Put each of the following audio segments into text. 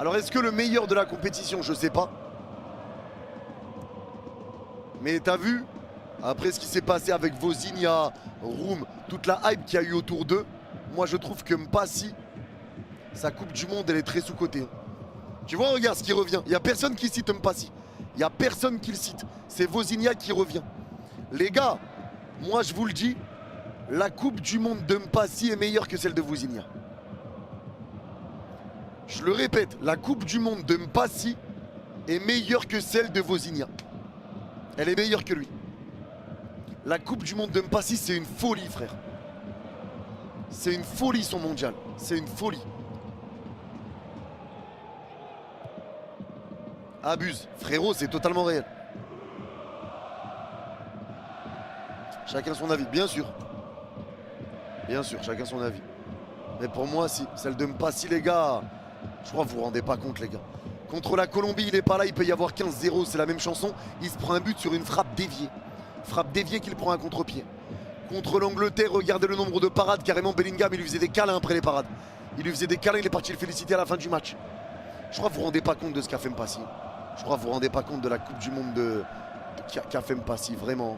Alors est-ce que le meilleur de la compétition? Je sais pas. Mais t'as vu, après ce qui s'est passé avec Vozinha, Room, toute la hype qu'il y a eu autour d'eux, moi je trouve que Mpassi, sa Coupe du Monde, elle est très sous-cotée. Tu vois, regarde ce qui revient. Il n'y a personne qui cite Mpassi. Il n'y a personne qui le cite. C'est Vozinha qui revient. Les gars, moi je vous le dis, la Coupe du Monde de Mpassi est meilleure que celle de Vozinha. Je le répète, la Coupe du Monde de Mpassi est meilleure que celle de Vozinha. Elle est meilleure que lui. La Coupe du Monde de Mpassi, c'est une folie, frère. C'est une folie son mondial. C'est une folie. Abuse. Frérot, c'est totalement réel. Chacun son avis, bien sûr. Bien sûr, chacun son avis. Mais pour moi, si. Celle de Mpassi, les gars, je crois que vous vous rendez pas compte, les gars. Contre la Colombie, il est pas là, il peut y avoir 15-0, c'est la même chanson. Il se prend un but sur une frappe déviée. Frappe déviée qu'il prend un contre-pied. Contre l'Angleterre, regardez le nombre de parades. Carrément, Bellingham, il lui faisait des câlins après les parades. Il lui faisait des câlins, il est parti le féliciter à la fin du match. Je crois que vous vous rendez pas compte de ce qu'a fait Mpassi. Je crois que vous vous rendez pas compte de la Coupe du Monde qu'a fait Mpassi, vraiment.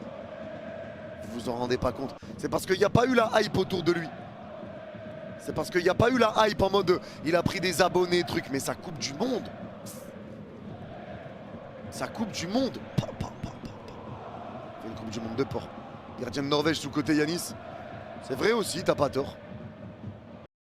Vous vous en rendez pas compte. C'est parce qu'il n'y a pas eu la hype autour de lui. C'est parce qu'il n'y a pas eu la hype en mode il a pris des abonnés, trucs. Mais sa Coupe du Monde. Sa Coupe du Monde. Une Coupe du Monde de porc. Gardien de Norvège sous côté Yanis. C'est vrai aussi, t'as pas tort.